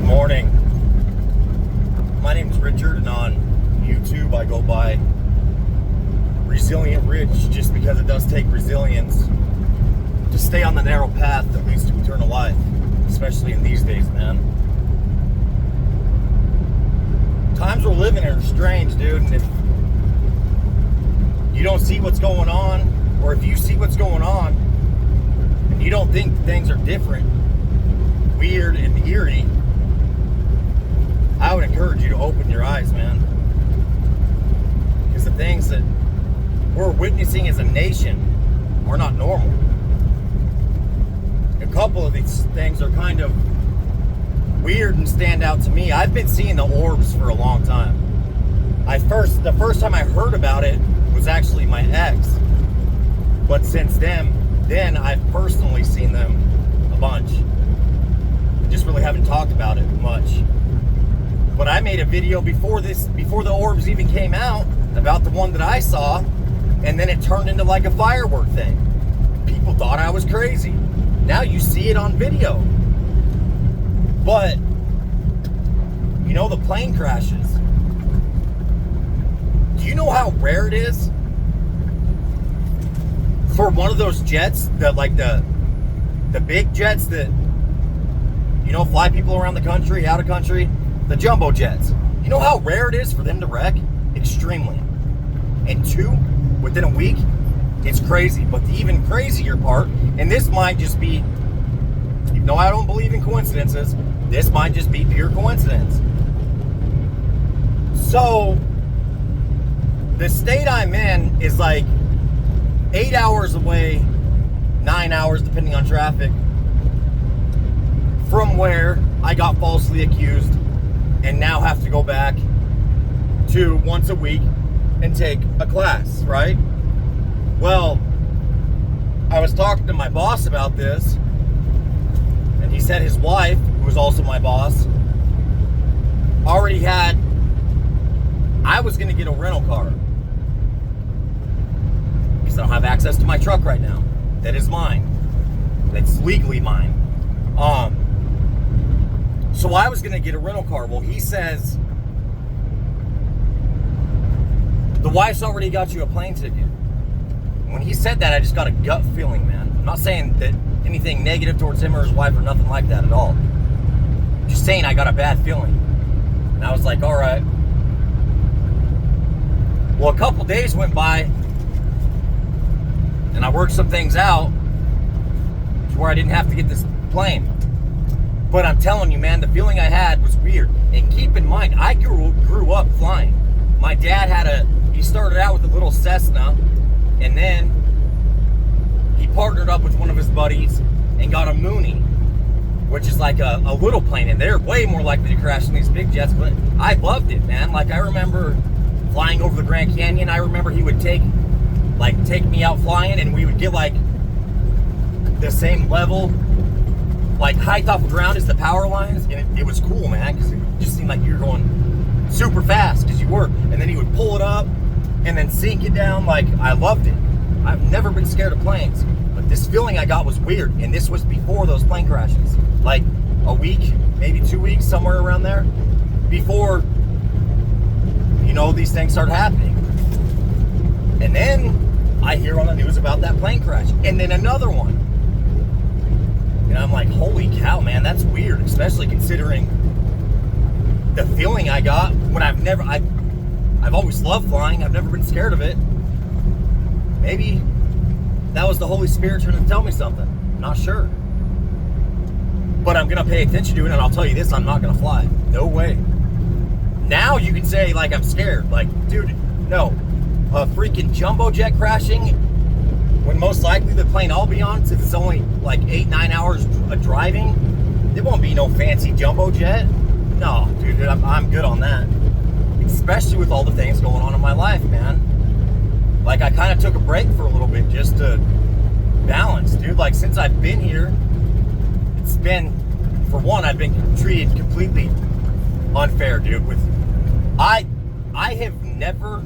Good morning. My name is Richard, and on YouTube I go by Resilient Rich just because it does take resilience to stay on the narrow path that leads to eternal life, especially in these days, man. Times we're living in are strange, dude, and if you don't see what's going on, or if you see what's going on and you don't think things are different, weird and eerie, I would encourage you to open your eyes, man. Because the things that we're witnessing as a nation are not normal. A couple of these things are kind of weird and stand out to me. I've been seeing the orbs for a long time. The first time I heard about it was actually my ex. But since then I've personally seen them a bunch. Just really haven't talked about it much. But I made a video before the orbs even came out, about the one that I saw, and then it turned into like a firework thing. People thought I was crazy. Now you see it on video. But, you know, the plane crashes. Do you know how rare it is for one of those jets, the big jets that, you know, fly people around the country, out of country? The jumbo jets. You know how rare it is for them to wreck? Extremely. And two, within a week, it's crazy. But the even crazier part, and this might just be, even though I don't believe in coincidences, this might just be pure coincidence. So, the state I'm in is like 8 hours away, 9 hours depending on traffic, from where I got falsely accused and now have to go back to once a week and take a class, right? Well, I was talking to my boss about this, and he said his wife, who was also my boss, already had, I was going to get a rental car because I don't have access to my truck right now. That is mine. That's legally mine. So I was going to get a rental car. Well, he says, the wife's already got you a plane ticket. When he said that, I just got a gut feeling, man. I'm not saying that anything negative towards him or his wife or nothing like that at all. I'm just saying I got a bad feeling. And I was like, all right. Well, a couple days went by, and I worked some things out to where I didn't have to get this plane. But I'm telling you, man, the feeling I had was weird. And keep in mind, I grew up flying. My dad he started out with a little Cessna, and then he partnered up with one of his buddies and got a Mooney, which is like a little plane, and they're way more likely to crash than these big jets. But I loved it, man. Like, I remember flying over the Grand Canyon. I remember he would take me out flying, and we would get like the same level, like height off the ground as the power lines, and it was cool, man, because it just seemed like you were going super fast because you were. And then he would pull it up and then sink it down. Like, I loved it. I've never been scared of planes, but this feeling I got was weird, and this was before those plane crashes, like a week, maybe 2 weeks, somewhere around there, before, you know, these things started happening. And then I hear on the news about that plane crash, and then another one. And I'm like, holy cow, man, that's weird, especially considering the feeling I got when I've always loved flying. I've never been scared of it. Maybe that was the Holy Spirit trying to tell me something. I'm not sure. But I'm going to pay attention to it, and I'll tell you this, I'm not going to fly. No way. Now you can say, like, I'm scared. Like, dude, no. A freaking jumbo jet crashing, when most likely the plane I'll be on, since it's only like 8-9 hours of driving, there won't be no fancy jumbo jet. No, dude, I'm good on that. Especially with all the things going on in my life, man. Like, I kind of took a break for a little bit just to balance, dude. Like, since I've been here, it's been, for one, I've been treated completely unfair, dude. I have never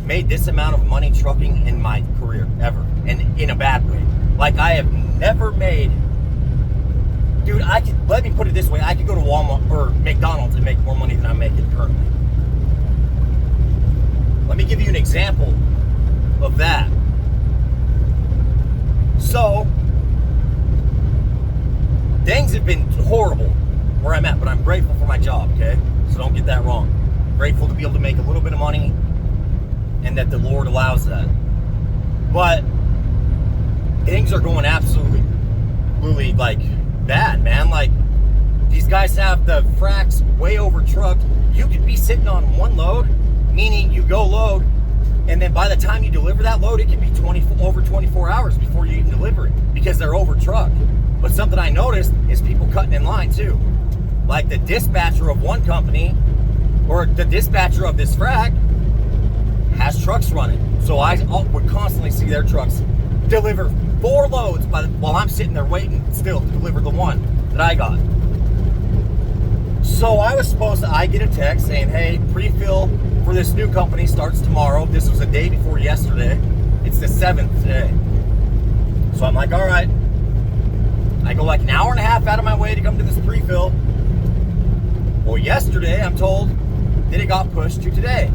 made this amount of money trucking in my career, ever. And in a bad way. Like, I have never made dude, let me put it this way. I could go to Walmart or McDonald's and make more money than I'm making currently. Let me give you an example of that. So, things have been horrible where I'm at, but I'm grateful for my job, okay? So don't get that wrong. Grateful to be able to make a little bit of money and that the Lord allows that. But things are going absolutely like bad, man. Like, these guys have the fracks way over trucked. You could be sitting on one load, meaning you go load, and then by the time you deliver that load, it can be over 24 hours before you even deliver it because they're over trucked. But something I noticed is people cutting in line too. Like the dispatcher of one company or the dispatcher of this frac has trucks running. So I would constantly see their trucks deliver 4 loads while I'm sitting there waiting still to deliver the one that I got. So I get a text saying, hey, pre-fill for this new company starts tomorrow. This was a day before yesterday. It's the 7th today. So I'm like, all right. I go like an hour and a half out of my way to come to this pre-fill. Well, yesterday I'm told that it got pushed to today.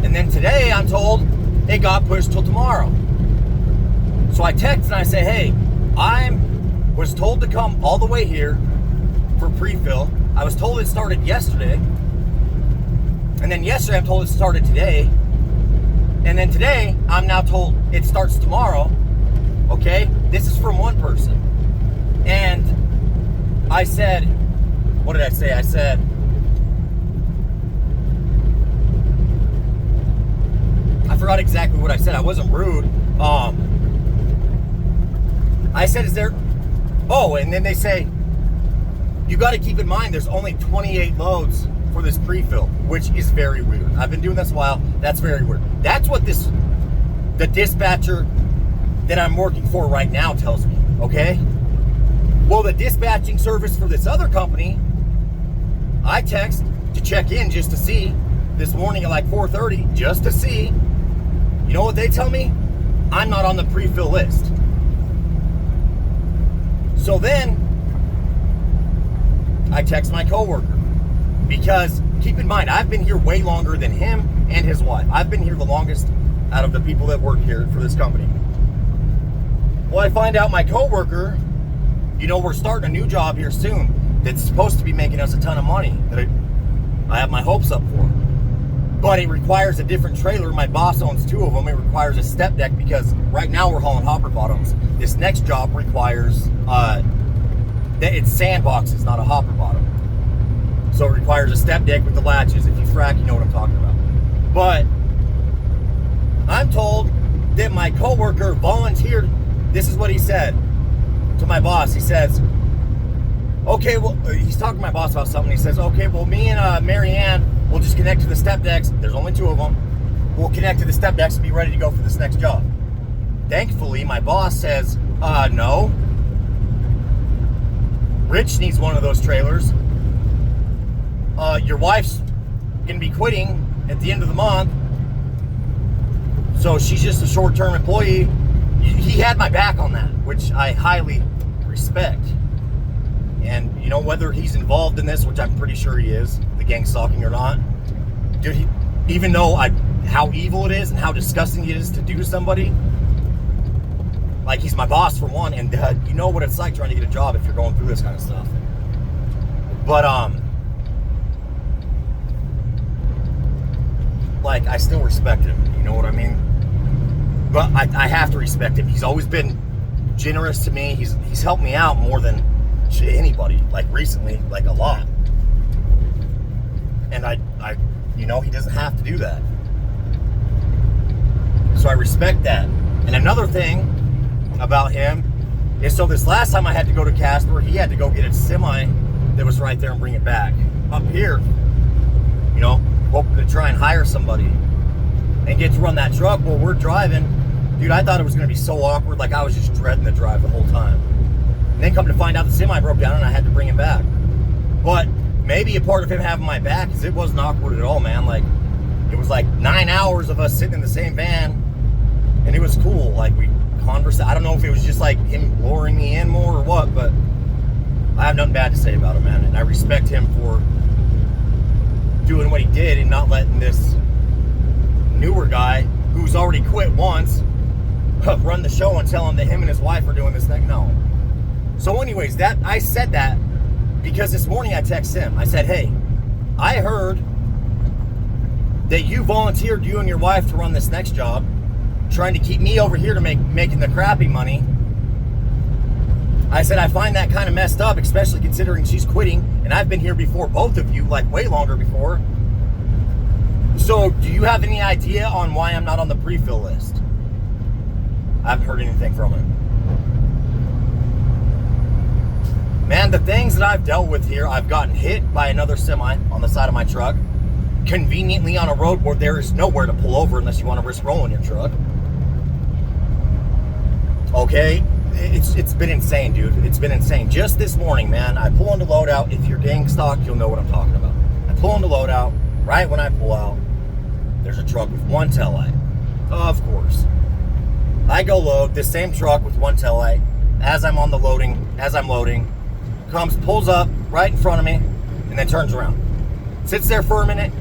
And then today I'm told it got pushed till tomorrow. So I text and I say, hey, I was told to come all the way here for pre-fill. I was told it started yesterday. And then yesterday I'm told it started today. And then today I'm now told it starts tomorrow. Okay? This is from one person. And I said, what did I say? I said, I forgot exactly what I said. I wasn't rude. I said, is there... Oh, and then they say, you got to keep in mind there's only 28 loads for this pre-fill, which is very weird. I've been doing this a while. That's very weird. That's what the dispatcher that I'm working for right now tells me, okay? Well, the dispatching service for this other company, I text to check in just to see this morning at like 4:30, just to see. You know what they tell me? I'm not on the pre-fill list. So then I text my coworker because keep in mind, I've been here way longer than him and his wife. I've been here the longest out of the people that work here for this company. Well, I find out my coworker, we're starting a new job here soon that's supposed to be making us a ton of money that I have my hopes up for. But it requires a different trailer. My boss owns 2 of them. It requires a step deck because right now we're hauling hopper bottoms. This next job requires it's sandboxes, not a hopper bottom. So it requires a step deck with the latches. If you frack, you know what I'm talking about. But I'm told that my coworker volunteered. This is what he said to my boss. He says, okay, well, he's talking to my boss about something. He says, okay, well, me and Marianne will just connect to the step decks. There's only 2 of them. We'll connect to the step decks and be ready to go for this next job. Thankfully, my boss says, no. Rich needs one of those trailers. Your wife's going to be quitting at the end of the month. So she's just a short-term employee. He had my back on that, which I highly respect. And, whether he's involved in this, which I'm pretty sure he is, the gang stalking or not, dude, even though how evil it is and how disgusting it is to do to somebody, like, he's my boss for one, and you know what it's like trying to get a job if you're going through this kind of stuff. But, like, I still respect him, you know what I mean? But I have to respect him. He's always been generous to me. He's helped me out more than anybody, like recently, like a lot. And I he doesn't have to do that. So I respect that. And another thing about him is, so this last time I had to go to Casper, he had to go get a semi that was right there and bring it back. Up here, hoping to try and hire somebody and get to run that truck while we're driving. Dude, I thought it was going to be so awkward. Like, I was just dreading the drive the whole time. And then come to find out the semi broke down and I had to bring him back. But maybe a part of him having my back is it wasn't awkward at all, man. Like, it was like 9 hours of us sitting in the same van, and it was cool. Like, we conversed. I don't know if it was just like him luring me in more or what, but I have nothing bad to say about him, man. And I respect him for doing what he did and not letting this newer guy who's already quit once run the show and tell him that him and his wife are doing this thing. No. So anyways, I said that because this morning I texted him. I said, hey, I heard that you volunteered, you and your wife, to run this next job, trying to keep me over here to making the crappy money. I said, I find that kind of messed up, especially considering she's quitting, and I've been here before both of you, like way longer before. So, do you have any idea on why I'm not on the pre-fill list? I haven't heard anything from him. Man, the things that I've dealt with here, I've gotten hit by another semi on the side of my truck, conveniently on a road where there is nowhere to pull over unless you want to risk rolling your truck. Okay? It's been insane, dude. It's been insane. Just this morning, man, I pull into loadout. If you're gang stock, you'll know what I'm talking about. I pull into loadout. Right when I pull out, there's a truck with one taillight. Of course. I go load this same truck with one taillight. As I'm loading, comes, pulls up right in front of me, and then turns around. Sits there for a minute,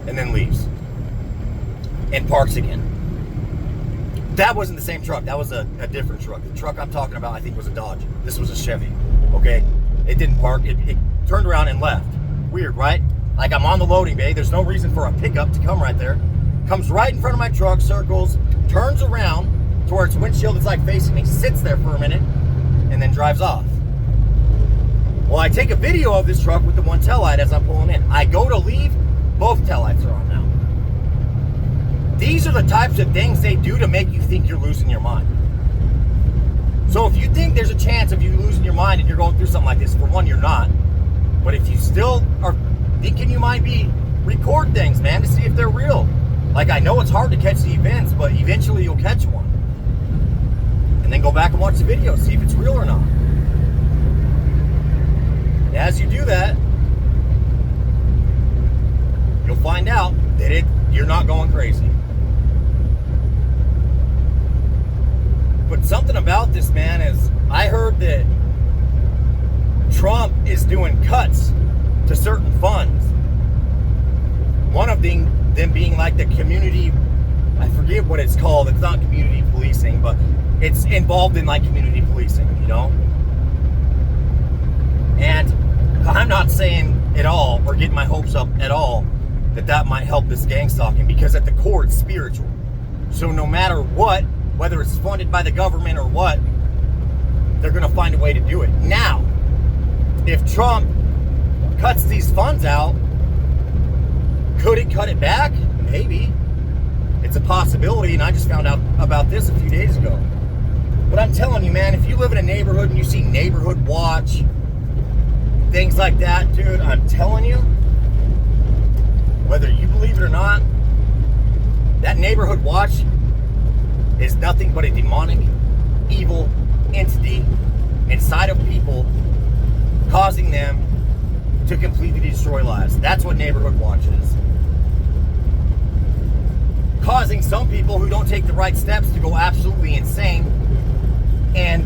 and then leaves. And parks again. That wasn't the same truck. That was a different truck. The truck I'm talking about, I think, was a Dodge. This was a Chevy. Okay? It didn't park. It turned around and left. Weird, right? Like I'm on the loading bay. There's no reason for a pickup to come right there. Comes right in front of my truck, circles, turns around to where its windshield is like facing me, sits there for a minute, and then drives off. Well, I take a video of this truck with the one taillight as I'm pulling in. I go to leave, both taillights are on now. These are the types of things they do to make you think you're losing your mind. So if you think there's a chance of you losing your mind and you're going through something like this, for one, you're not. But if you still are thinking you might be, record things, man, to see if they're real. Like, I know it's hard to catch the events, but eventually you'll catch one. And then go back and watch the video, see if it's real or not. As you do that, you'll find out that you're not going crazy. But something about this, man, is I heard that Trump is doing cuts to certain funds. One of them being like the community, I forget what it's called. It's not community policing, but it's involved in like community policing, you know? And I'm not saying at all, or getting my hopes up at all, that might help this gang stalking, because at the core it's spiritual. So no matter what, whether it's funded by the government or what, they're going to find a way to do it. Now, if Trump cuts these funds out, could it cut it back? Maybe. It's a possibility, and I just found out about this a few days ago. But I'm telling you, man, if you live in a neighborhood and you see Neighborhood Watch, things like that, dude, I'm telling you, whether you believe it or not, that Neighborhood Watch is nothing but a demonic, evil entity inside of people, causing them to completely destroy lives. That's what Neighborhood Watch is. Causing some people who don't take the right steps to go absolutely insane and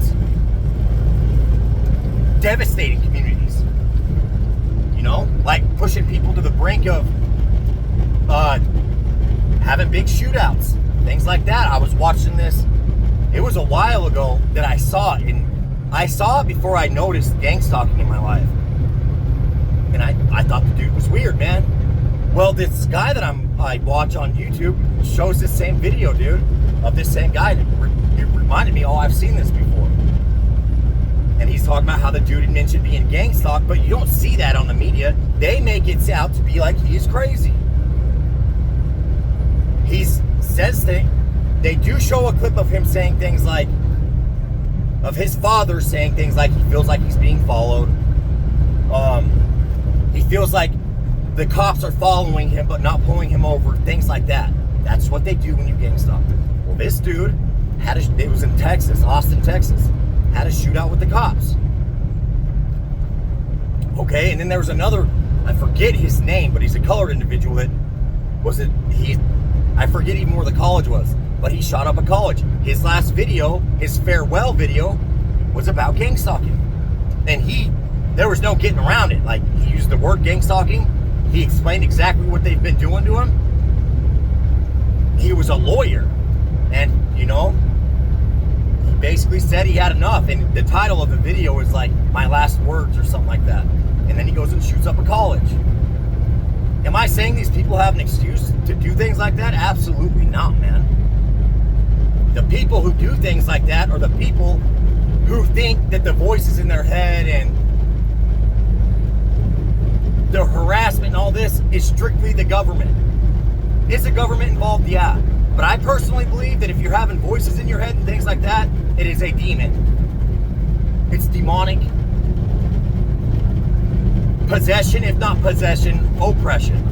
devastating communities. You know, like pushing people to the brink of having big shootouts, things like that. I was watching this. It was a while ago that I saw it, and I saw it before I noticed gang stalking in my life. And I thought the dude was weird, man. Well, this guy that I watch on YouTube shows this same video, dude, of this same guy. It reminded me, oh, I've seen this before. And he's talking about how the dude had mentioned being gang stalked, but you don't see that on the media. They make it out to be like he's crazy. He says things. They do show a clip of him saying things like, of his father saying things like he feels like he's being followed. He feels like the cops are following him but not pulling him over, things like that. That's what they do when you gang stalk. Well, this dude it was in Texas, Austin, Texas, had a shootout with the cops. Okay, and then there was another, I forget his name, but he's a colored individual that I forget even where the college was, but he shot up a college. His last video, his farewell video, was about gang stalking. And he there was no getting around it. Like, he used the word gang stalking. He explained exactly what they've been doing to him. He was a lawyer. And, you know, he basically said he had enough. And the title of the video is like, My Last Words or something like that. And then he goes and shoots up a college. Am I saying these people have an excuse to do things like that? Absolutely not, man. The people who do things like that are the people who think that the voices in their head and the harassment and all this is strictly the government. Is the government involved? Yeah. But I personally believe that if you're having voices in your head and things like that, it is a demon. It's demonic. Possession, if not possession, oppression.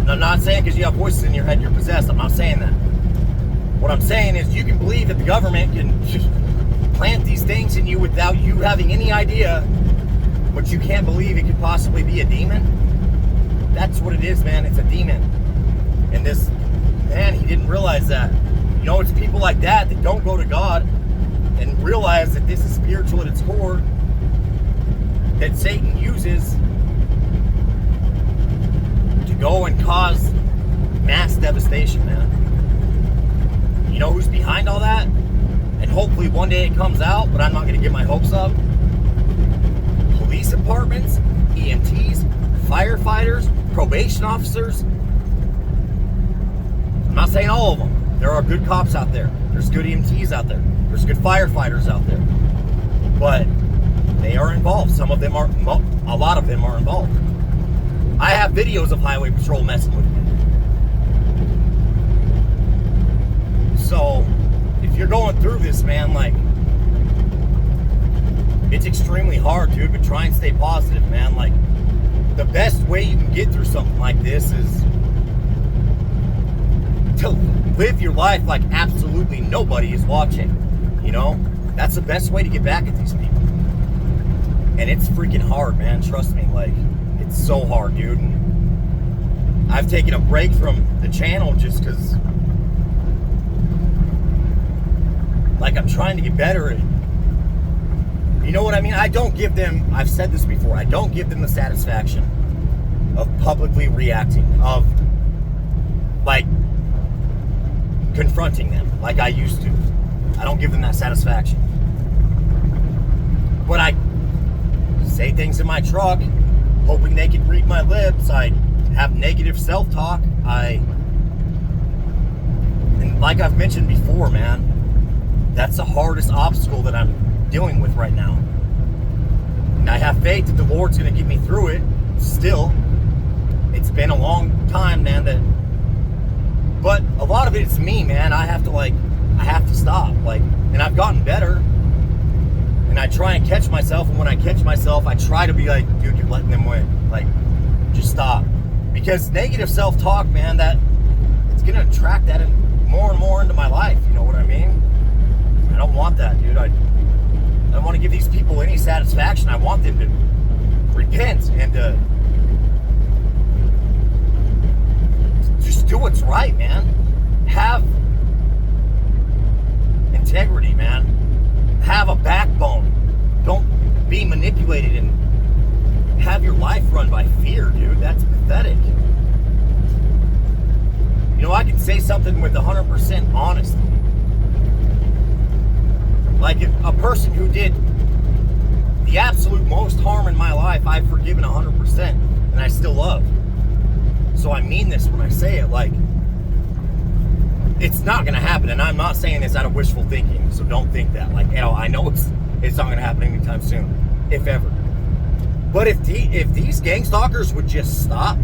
I'm not saying because you have voices in your head you're possessed. I'm not saying that. What I'm saying is you can believe that the government can just plant these things in you without you having any idea, but you can't believe it could possibly be a demon. That's what it is, man. It's a demon. And this man, he didn't realize that. You know, it's people like that that don't go to God and realize that this is spiritual at its core, that Satan uses to go and cause mass devastation, man. You know who's behind all that? And hopefully one day it comes out, but I'm not going to get my hopes up. Police departments, EMTs, firefighters, probation officers. I'm not saying all of them. There are good cops out there. There's good EMTs out there. There's good firefighters out there. But they are involved. Some of them are, a lot of them are involved. I have videos of Highway Patrol messing with me. So, if you're going through this, man, like, it's extremely hard, dude, but try and stay positive, man. Like, the best way you can get through something like this is to live your life like absolutely nobody is watching, you know? That's the best way to get back at these people. And it's freaking hard, man. Trust me, like, it's so hard, dude. And I've taken a break from the channel just because, like, I'm trying to get better at, you know what I mean? I don't give them, I've said this before, I don't give them the satisfaction of publicly reacting, of, like, confronting them like I used to. I don't give them that satisfaction. But I say things in my truck, hoping they can read my lips. I have negative self-talk. And like I've mentioned before, man, that's the hardest obstacle that I'm dealing with right now. And I have faith that the Lord's going to get me through it. Still, it's been a long time, man, but a lot of it's me, man. I have to stop, like, and I've gotten better, and I try and catch myself, and when I catch myself, I try to be like, dude, you're letting them win, like, just stop, because negative self-talk, man, that it's gonna attract that in more and more into my life, you know what I mean? I don't want that, dude. I don't want to give these people any satisfaction. I want them to repent and to just do what's right, man. Have integrity, man. Have a backbone. Don't be manipulated and have your life run by fear, dude. That's pathetic. You know, I can say something with 100% honesty. Like, if a person who did the absolute most harm in my life, I've forgiven 100%, and I still love. So I mean this when I say it, like, it's not gonna happen, and I'm not saying this out of wishful thinking, so don't think that. Like, you know, I know it's not gonna happen anytime soon, if ever. But if these gang stalkers would just stop,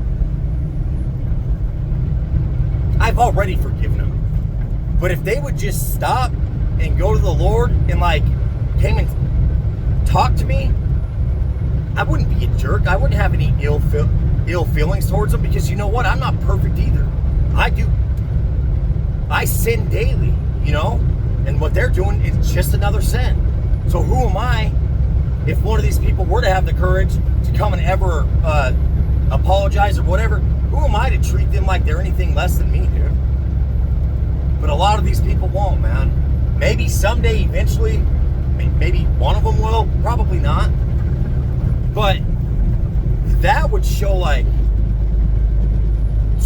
I've already forgiven them. But if they would just stop and go to the Lord and, like, came and talk to me, I wouldn't be a jerk. I wouldn't have any ill feelings towards them, because you know what? I'm not perfect either. I sin daily, you know? And what they're doing is just another sin. So who am I, if one of these people were to have the courage to come and ever apologize or whatever, who am I to treat them like they're anything less than me, dude? But a lot of these people won't, man. Maybe someday, eventually, maybe one of them will, probably not. But that would show like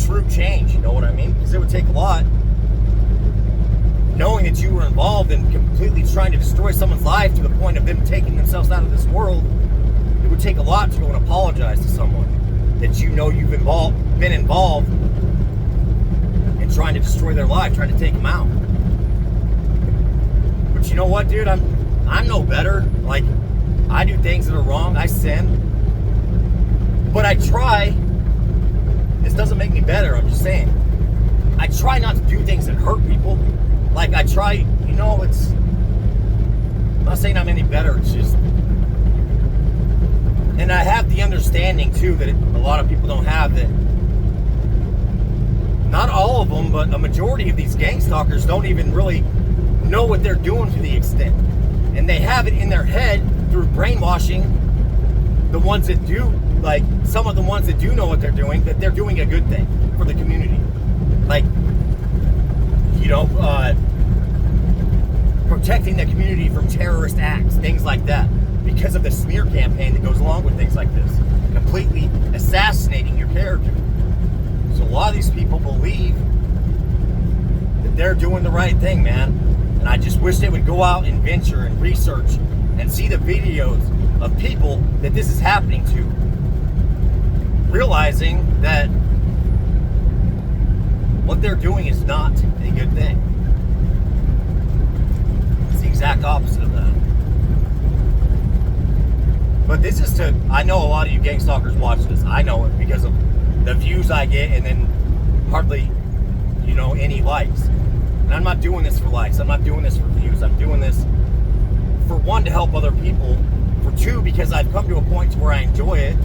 true change, you know what I mean? Because it would take a lot. Knowing that you were involved in completely trying to destroy someone's life to the point of them taking themselves out of this world, it would take a lot to go and apologize to someone that you know you've been involved in trying to destroy their life, trying to take them out. But you know what, dude? I'm no better. Like, I do things that are wrong. I sin. But I try. This doesn't make me better. I'm just saying. I try not to do things that hurt people. Like, I try, you know, I'm not saying I'm any better. It's just, and I have the understanding too that a lot of people don't have, that not all of them, but a majority of these gang stalkers don't even really know what they're doing to the extent. And they have it in their head through brainwashing the ones that do, like some of the ones that do know what they're doing, that they're doing a good thing for the community. Like, you know, protecting the community from terrorist acts, things like that, because of the smear campaign that goes along with things like this, completely assassinating your character. So a lot of these people believe that they're doing the right thing, man. And I just wish they would go out and venture and research and see the videos of people that this is happening to, realizing that what they're doing is not a good thing. It's the exact opposite of that. But this is to, I know a lot of you gang stalkers watch this. I know it because of the views I get, and then hardly, you know, any likes. And I'm not doing this for likes. I'm not doing this for views. I'm doing this for one, to help other people. For two, because I've come to a point to where I enjoy it.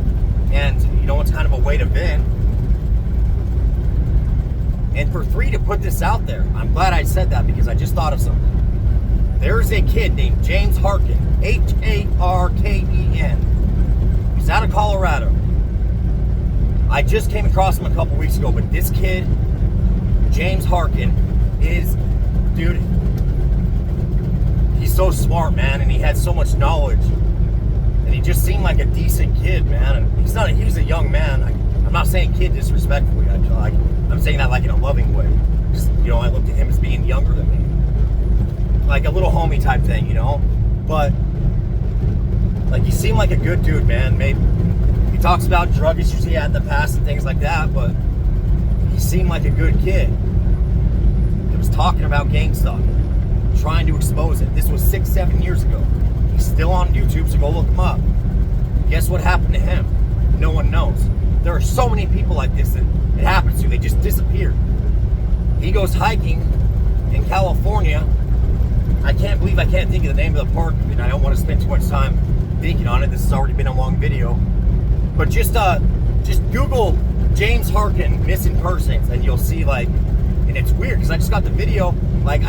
And, you know, it's kind of a way to vent. And for three, to put this out there. I'm glad I said that because I just thought of something. There's a kid named James Harken. Harken. He's out of Colorado. I just came across him a couple weeks ago, but this kid, James Harken, is, dude, he's so smart, man, and he had so much knowledge, and he just seemed like a decent kid, man. And he's a young man. I'm not saying kid disrespectfully. I'm saying that like in a loving way. Just, you know, I looked at him as being younger than me, like a little homie type thing, you know. But like, he seemed like a good dude, man. Maybe he talks about drug issues he had in the past and things like that, but he seemed like a good kid. He was talking about gang stalking, trying to expose it. This was 6-7 years ago. He's still on YouTube, so go look him up. Guess what happened to him? No one knows. There are so many people like this that it happens to. They just disappear. He goes hiking in California. I can't believe I can't think of the name of the park, and I don't want to spend too much time thinking on it. This has already been a long video. But just Google James Harken missing persons, and you'll see, like, and it's weird because I just got the video, like,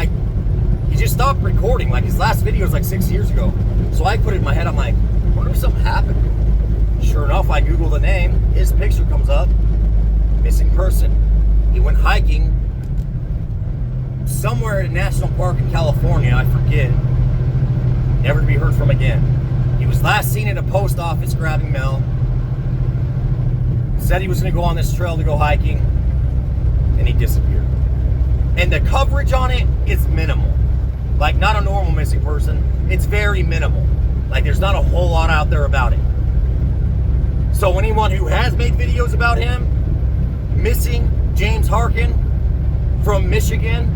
he just stopped recording. Like, his last video was like 6 years ago. So I put it in my head, I'm like, I wonder if something happened. Sure enough, I Google the name, his picture comes up, missing person. He went hiking somewhere in a national park in California, I forget. Never to be heard from again. He was last seen at a post office grabbing mail. Said he was going to go on this trail to go hiking, and he disappeared. And the coverage on it is minimal. Like, not a normal missing person. It's very minimal. Like, there's not a whole lot out there about it. So anyone who has made videos about him, missing James Harken from Michigan,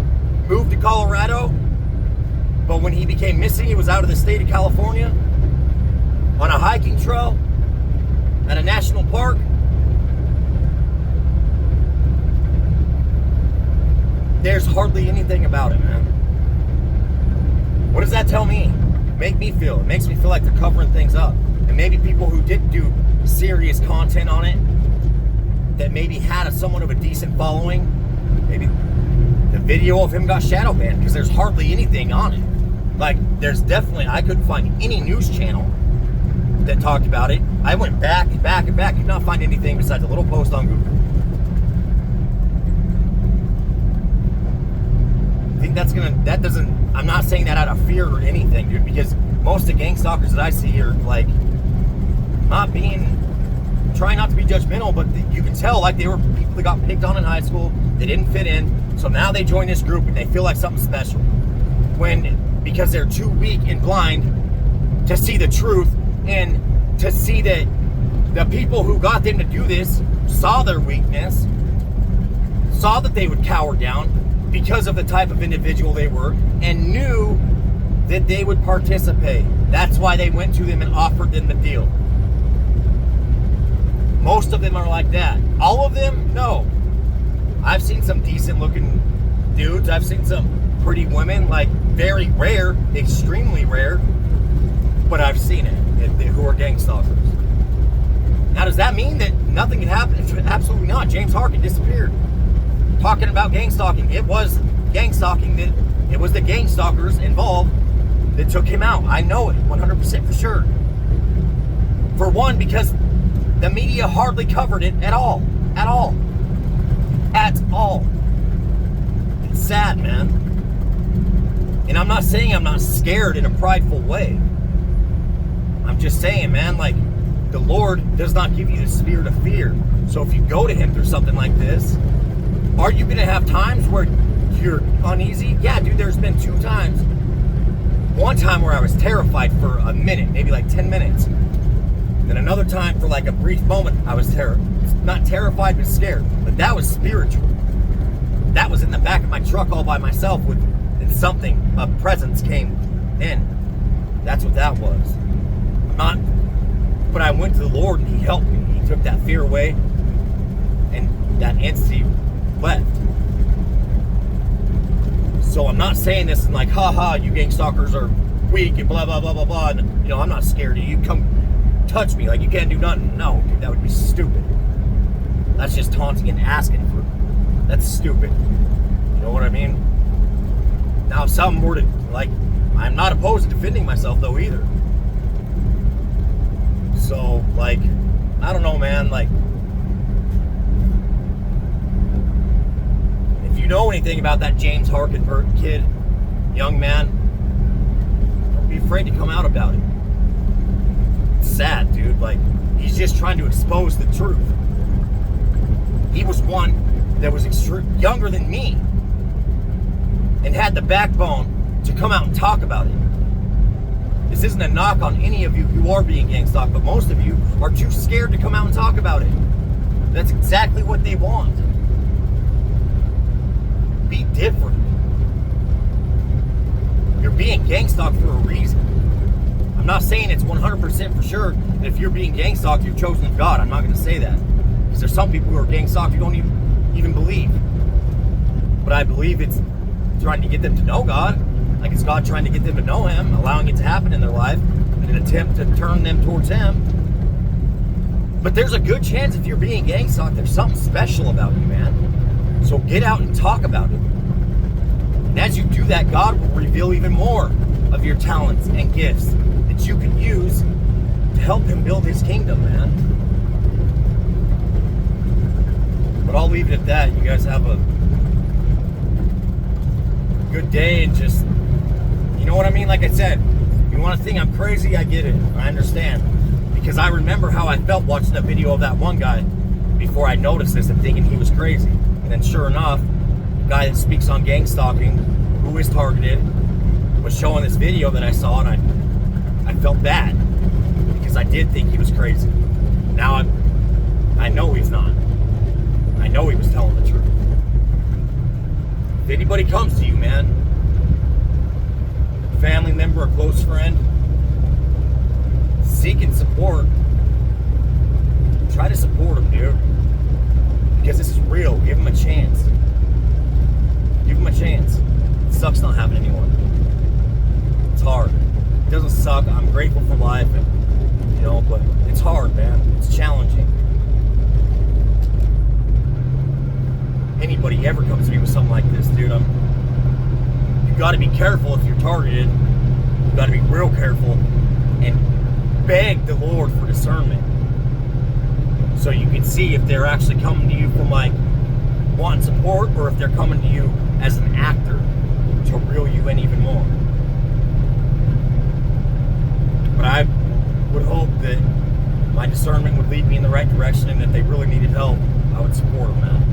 moved to Colorado, but when he became missing, he was out of the state of California, on a hiking trail, at a national park. There's hardly anything about it, man. What does that tell me? Make me feel? It makes me feel like they're covering things up. And maybe people who did do serious content on it, that maybe had somewhat of a decent following, maybe the video of him got shadow banned because there's hardly anything on it. Like, there's definitely, I couldn't find any news channel that talked about it. I went back and back and back, could not find anything besides a little post on Google. I think that doesn't, I'm not saying that out of fear or anything, dude, because most of the gang stalkers that I see are like trying not to be judgmental, but you can tell like they were people that got picked on in high school. They didn't fit in, so now they join this group and they feel like something special. Because they're too weak and blind to see the truth and to see that the people who got them to do this saw their weakness, saw that they would cower down because of the type of individual they were, and knew that they would participate. That's why they went to them and offered them the deal. Most of them are like that. All of them? No. I've seen some decent looking dudes. I've seen some pretty women, like very rare, extremely rare, but I've seen it, who are gang stalkers. Now, does that mean that nothing can happen? Absolutely not. James Harkin disappeared. Talking about gang stalking. It was gang stalking. It was the gang stalkers involved that took him out. I know it 100% for sure. For one, because the media hardly covered it at all. At all. At all. It's sad, man. And I'm not saying I'm not scared in a prideful way. I'm just saying, man, like, the Lord does not give you the spirit of fear. So if you go to Him through something like this, are you going to have times where you're uneasy? Yeah, dude, there's been 2 times. One time where I was terrified for a minute, maybe like 10 minutes. Then another time for like a brief moment, I was not terrified, but scared. But that was spiritual. That was in the back of my truck all by myself and something, a presence came in. That's what that was. But I went to the Lord and He helped me. He took that fear away and that entity left. So I'm not saying this in like, haha, you gang stalkers are weak and blah, blah, blah, blah, blah. And, you know, I'm not scared of you. Come touch me like you can't do nothing. No, dude, that would be stupid. That's just taunting and asking for it. That's stupid. You know what I mean? Now, if something were to, like, I'm not opposed to defending myself though either. So, like, I don't know, man, like, if you know anything about that James Harkin kid, young man, don't be afraid to come out about it. It's sad, dude. Like, he's just trying to expose the truth. He was one that was younger than me and had the backbone to come out and talk about it. This isn't a knock on any of you who are being gang stalked, but most of you are too scared to come out and talk about it. That's exactly what they want. Be different. You're being gang stalked for a reason. I'm not saying it's 100% for sure that if you're being gang stalked, you're chosen of God. I'm not going to say that. Because there's some people who are gang stalked you don't even believe. But I believe it's trying to get them to know God. Like it's God trying to get them to know Him, allowing it to happen in their life in an attempt to turn them towards Him. But there's a good chance if you're being gang stalked, there's something special about you, man. So get out and talk about it. And as you do that, God will reveal even more of your talents and gifts that you can use to help Him build His kingdom, man. But I'll leave it at that. You guys have a good day and just, you know what I mean? Like I said, if you want to think I'm crazy, I get it. I understand. Because I remember how I felt watching the video of that one guy before I noticed this and thinking he was crazy. And then sure enough, the guy that speaks on gang stalking, who is targeted, was showing this video that I saw, and I felt bad because I did think he was crazy. Now I know he's not. I know he was telling the truth. If anybody comes to you, man, family member or close friend, seeking support, try to support them, dude. Because this is real. Give them a chance. Give them a chance. It sucks not having anyone. It's hard. It doesn't suck. I'm grateful for life, and, you know, but it's hard, man. It's challenging. Anybody ever comes to me with something like this, dude, you got to be careful if you're targeted. You got to be real careful and beg the Lord for discernment, so you can see if they're actually coming to you from like wanting support, or if they're coming to you as an actor to reel you in even more. But I would hope that my discernment would lead me in the right direction, and if they really needed help, I would support them, man.